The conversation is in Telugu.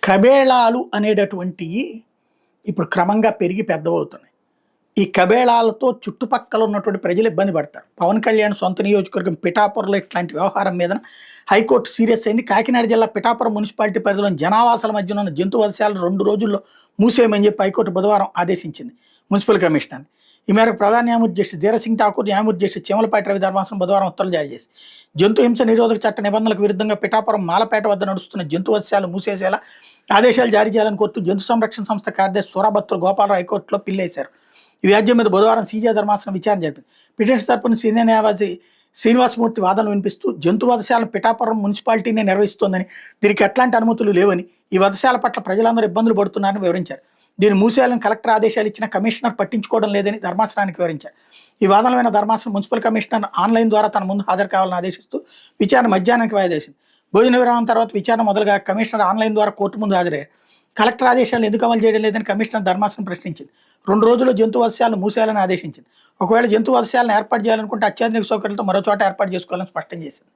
కబేళాలు అనేటటువంటియి ఇప్పుడు క్రమంగా పెరిగి పెద్దవవుతున్నాయి. ఈ కబేళాలతో చుట్టుపక్కల ఉన్నటువంటి ప్రజలు ఇబ్బంది పడతారు. పవన్ కళ్యాణ్ సొంత నియోజకవర్గం పిఠాపురంలో ఇట్లాంటి వ్యవహారం మీద హైకోర్టు సీరియస్ అయింది. కాకినాడ జిల్లా పిఠాపురం మున్సిపాలిటీ పరిధిలోని జనావాసాల మధ్యన ఉన్న జంతు వలశాలను 2 రోజుల్లో మూసేయమని చెప్పి హైకోర్టు బుధవారం ఆదేశించింది మున్సిపల్ కమిషనర్ని. ఈ మేరకు ప్రధాన న్యాయమూర్తి జస్టిస్ ధీరసింగ్ ఠాకూర్, న్యాయమూర్తి జస్టిస్ చీమలపాటి రవి ధర్మాసనం బుధవారం ఉత్తర్వులు జారీ చేసి జంతు హింస నిరోధక చట్ట నిబంధనలకు విరుద్ధంగా పిఠాపురం మాలపేట వద్ద నడుస్తున్న జంతు వలశాలు మూసేసేలా ఆదేశాలు జారీ చేయాలని కోరుతూ జంతు సంరక్షణ సంస్థ కార్యదర్శి సూరాబత్తుల గోపాలరావు హైకోర్టులో పిల్లేశారు. ఈ వ్యాజ్యం మీద బుధవారం సీజే ధర్మాసనం విచారణ జరిపింది. పిటిషన్ తరపున సీనియర్ న్యాయవాది శ్రీనివాసమూర్తి వాదనలు వినిపిస్తూ జంతు వధశాలను పిఠాపురం మున్సిపాలిటీనే నిర్వహిస్తోందని, దీనికి ఎట్లాంటి అనుమతులు లేవని, ఈ వధశాల పట్ల ప్రజలందరూ ఇబ్బందులు పడుతున్నారని వివరించారు. దీన్ని మూసేయాలని కలెక్టర్ ఆదేశాలు ఇచ్చిన కమిషనర్ పట్టించుకోవడం లేదని ధర్మాసనానికి వివరించారు. ఈ వాదనలైన ధర్మాసనం మున్సిపల్ కమిషనర్ ఆన్లైన్ ద్వారా తన ముందు హాజరు కావాలని ఆదేశిస్తూ విచారణ మధ్యాహ్నానికి వాయిదా వేసింది. భోజన విరామం తర్వాత విచారణ మొదలుగా కమిషనర్ ఆన్లైన్ ద్వారా కోర్టు ముందు హాజరయ్యారు. కలెక్టర్ ఆదేశాలను ఎందుకు అమలు చేయడం లేదని కమిషనర్ ధర్మాసనం ప్రశ్నించింది. 2 రోజుల్లో జంతు వధశాలను మూసేయాలని ఆదేశించింది. ఒకవేళ జంతు వధశాలను ఏర్పాటు చేయాలనుకుంటే అత్యాధునిక సౌకర్యాలతో మరో చోట ఏర్పాటు చేసుకోవాలని స్పష్టం చేసింది.